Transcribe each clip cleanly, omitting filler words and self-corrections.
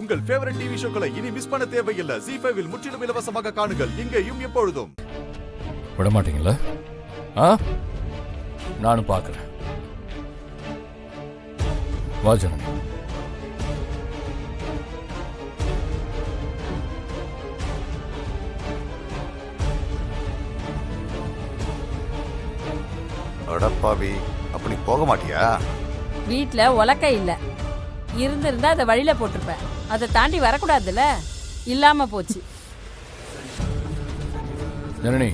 உங்கள் favourite TV ஷோக்களை இனி miss பண்ண தேவையில்லை. ZEE5 இல் முற்றிலும் இலவசமாக காணுங்கள். இங்கேயும் எப்பொழுதும். விட மாட்டீங்களா? நானும் பார்க்கிறேன். வா ஜனனி. அடப்பாவி, அப்படி போக மாட்டியா? வீட்ல உலக்க இல்ல, இருந்திருந்தா அதை வழியில போட்டிருப்பேன். அதை தாண்டி வரக்கூடாதுல்ல, இல்லாம போச்சு. ஜனனி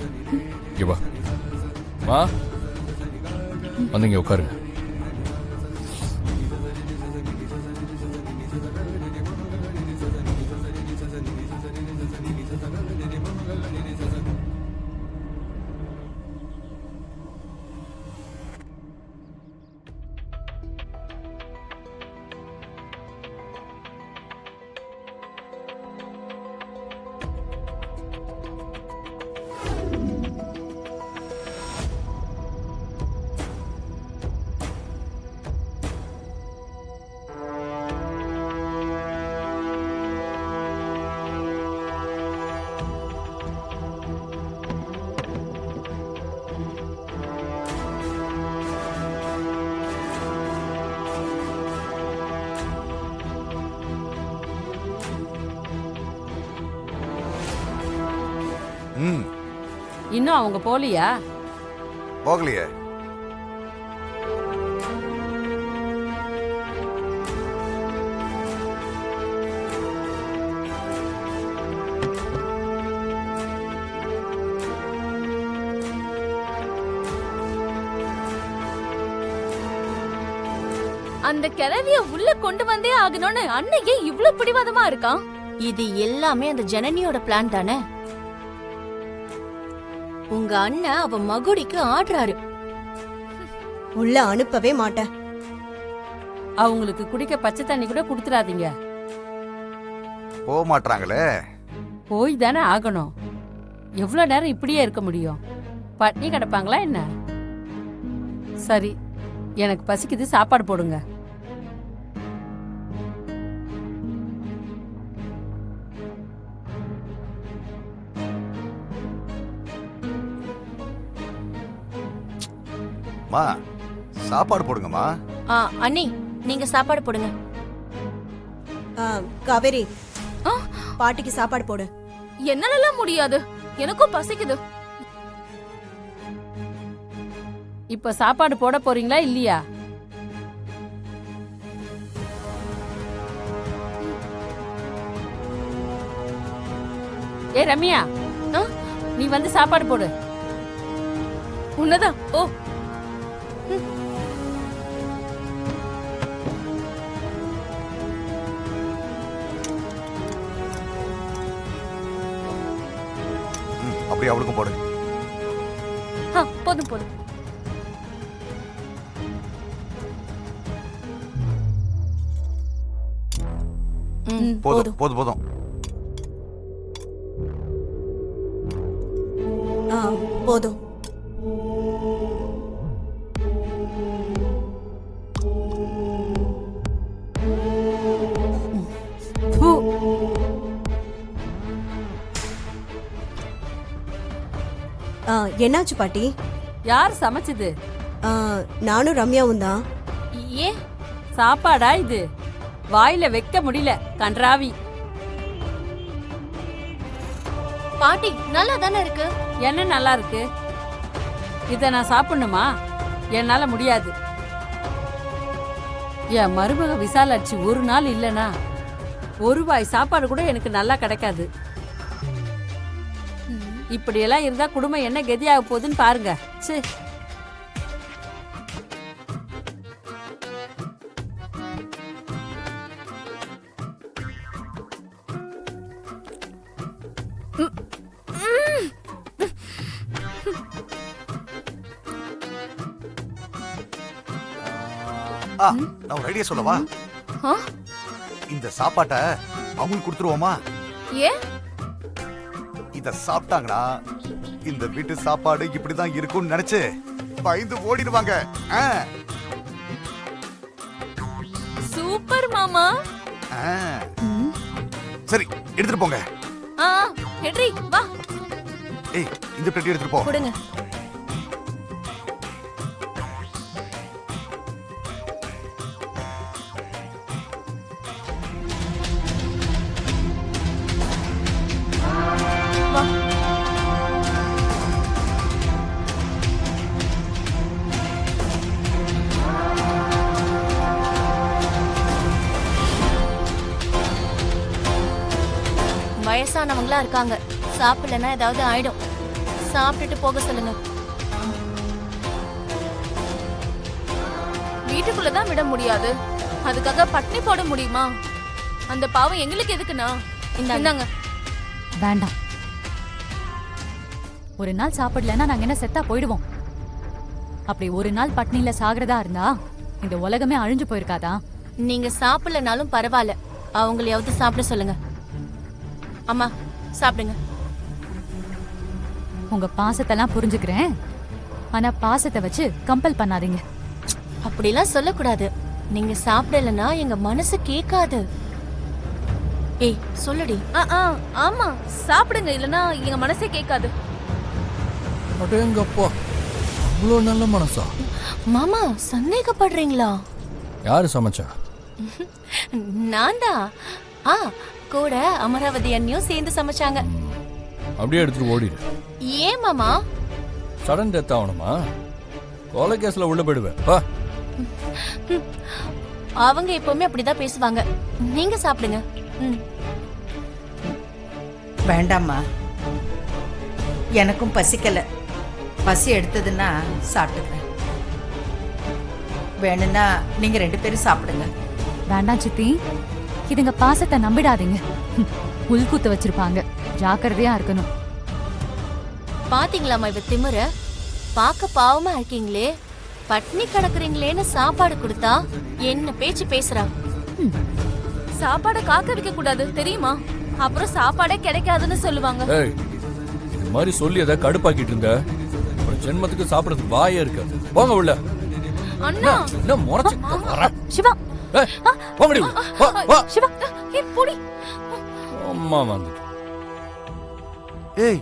இங்க வா. வா வந்து இங்க உட்காருங்க. இன்னும் அவங்க போலியா? போகலையே. அந்த கிழவிய உள்ள கொண்டு வந்தே ஆகணும்னு அன்னையே இவ்ளோ பிடிவாதமா இருக்கான். இது எல்லாமே அந்த ஜனனியோட பிளான் தானே? உங்க அண்ணன் அவ மகுடிக்கு ஆடுறாரு. உள்ள அனுப்பவே மாட்டேன். அவங்களுக்கு குடிக்க பச்சை தண்ணி கூட குடுத்துறாதீங்க. போக மாட்டாங்களே. போய் தானே ஆகணும். எவ்வளவு நேரம் இப்படியே இருக்க முடியும்? பட்னி கிடப்பாங்களா என்ன? சரி, எனக்கு பசிக்குது, சாப்பாடு போடுங்க. சாப்பாடு போடுங்கம்மா. அண்ணி, நீங்க சாப்பாடு போடுங்க. காவேரி, பாட்டிக்கு சாப்பாடு போடு. என்னால முடியாது, எனக்கும் பசிக்குது. இப்ப சாப்பாடு போட போறீங்களா இல்லையா? ஏ ரம்யா, நீ வந்து சாப்பாடு போடு. உன்னதான் ஓ. அப்படியே அவளுக்கும் போடு. போதும் போதும். போதும் போதும் போதும். போதும். என்னாச்சு பாட்டி? யார் சமைச்சது? நானும் ரம்யாவும் தான். ஏன் சாப்பாடா இது? வாயில வைக்க முடியல, கன்றாவி. பாட்டி நல்லா தானே இருக்கு. என்ன நல்லா இருக்கு? இத நான் சாப்பிடணுமா? என்னால முடியாது. என் மருமக விசாலாட்சி ஒரு நாள் இல்லனா ஒரு வாய் சாப்பாடு கூட எனக்கு நல்லா கிடைக்காது. இப்படியெல்லாம் இருந்தா குடும்பம் என்ன கதியாக போகுதுன்னு பாருங்க. சே, நான் ஒரு ஐடியா சொல்லவா? இந்த சாப்பாட்டை அவங்களுக்கு கொடுத்துருவோமா? ஏன்? இத சாப்பிட்டாங்கன்னா இந்த வீட்டு சாப்பாடு இப்படிதான் இருக்கும்னு நினைச்சு பயந்து ஓடிடுவாங்க. சூப்பர் மாமா. சரி எடுத்துட்டு போங்க. ஆ ஹெட்ரி வா. ஏய் இந்த பெட்டி எடுத்துட்டு போ. கொடுங்க. வா. வயசானவங்களா இருக்காங்க, சாப்பிடலன்னா ஏதாவது ஆயிடும். சாப்பிட்டுட்டு போக சொல்லுங்க. வீட்டுக்குள்ளதான் விட முடியாது, அதுக்காக பட்னி போட முடியுமா? அந்த பாவம் எங்களுக்கு எதுக்குண்ணா? இந்தாங்க. வேண்டாம். ஒரு நாள் சாப்பிடலன்னா நாங்க என்ன செத்தா போயிடுவோம்? அப்படி ஒரு நாள் பட்னியில சாகிறதா இருந்தா இந்த உலகமே அழிஞ்சு போயிருக்காதா? நீங்க சாப்பிடலனாலும் பரவாயில்ல, அவங்களையாவது சாப்பிட சொல்லுங்க. அம்மா சாப்பிடுங்க. உங்க பாசத்தெல்லாம் புரிஞ்சுக்கிறேன், ஆனா பாசத்தை வச்சு கம்பல் பண்ணாதீங்க. அப்படிலாம் சொல்லக்கூடாது. நீங்க சாப்பிடலனா எங்க மனசு கேட்காது. ஏய் சொல்லுடி. ஆமா சாப்பிடுங்க, இல்லனா எங்க மனசே கேட்காது. அடேங்கப்பா, அவ்வளோ நல்ல மனசா? மாமா சந்தேகப்படுறீங்களா? யாரு சமைச்சா? நான் தான். கூட அமராவதி அண்ணியும் சேர்ந்து சமைச்சாங்க. அப்படியே எடுத்துட்டு ஓடிடு. ஏன் மாமா? சடன் டெத் ஆகணுமா? கொலை கேஸ்ல உள்ள போயிடுவேன். வா. அவங்க எப்பவுமே அப்படிதான் பேசுவாங்க. நீங்க சாப்பிடுங்க. வேண்டாம்மா, எனக்கும் பசிக்கல. பசி எடுத்ததுன்னா சாப்பிட்டுக்கிறேன். வேணும்னா நீங்க 2 பேரும் சாப்பிடுங்க. வேண்டாம் சித்தி, இதுங்க பாசத்தை நம்பிடாதீங்க. உள்குத்து வச்சிருப்பாங்க, ஜாக்கிரதையா இருக்கணும். பாத்தீங்களாமா இவ திமிர? பாக்க பாவமா இருக்கீங்களே, பட்னி கிடக்குறீங்களேன்னு சாப்பாடு கொடுத்தா என்ன பேச்சு பேசுறா? சாப்பாட காக்க வைக்க கூடாது தெரியுமா? அப்புறம் சாப்பாடே கிடைக்காதுன்னு சொல்லுவாங்க. ஏய், இது மாதிரி சொல்லி எதை கடுப்பாக்கிட்டு இருந்த ஒரு ஜென்மத்துக்கு சாப்பிடறதுக்கு வாயே இருக்காது. போங்க உள்ள. அண்ணா என்ன முறைச்சு வரேன். சிவா, ஏய், போங்கடி உள்ள. வா, வா. சிவா, புடி. அம்மா வந்துட்டு. ஏய்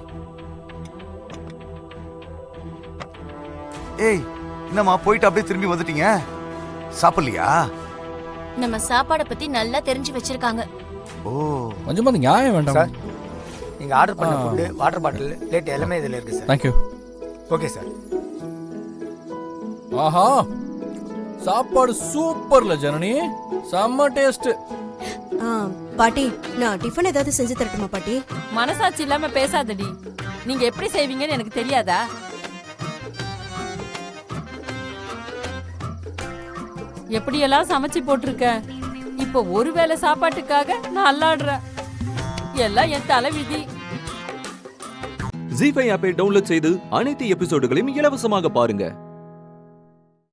ஏய் என்னம்மா போயிட்டு அப்படியே திரும்பி வந்துட்டீங்க? சாப்பிடலையா? நம்ம சாப்பாட பத்தி நல்லா தெரிஞ்சு வச்சிருக்காங்க. ஓ கொஞ்சமா அந்த நியாயம் வேண்டாம் சார், நீங்க ஆர்டர் பண்ண ஃபுட், வாட்டர் பாட்டில், லேட் எல்லாமே இதுல இருக்கு சார். தேங்க்யூ. Okay sir. ஆஹா, சாப்பாடு சூப்பர்ல ஜனனி, செம்ம டேஸ்ட். பாட்டி நான் டிஃபன் ஏதாவது செஞ்சு தரட்டுமா பாட்டி? மனசாட்சி இல்லாம பேசாதடி. நீங்க எப்படி செய்வீங்கன்னு எனக்கு தெரியாதா? எப்படியெல்லாம் சமைச்சு போட்டிருக்க. இப்போ ஒருவேளை சாப்பாட்டுக்காக நான் அல்லாடுறேன். எல்லாம் என் தலைவிதி. ஜீ5 ஆப்பை டவுன்லோட் செய்து அனைத்து எபிசோடுகளையும் இலவசமாக பாருங்க.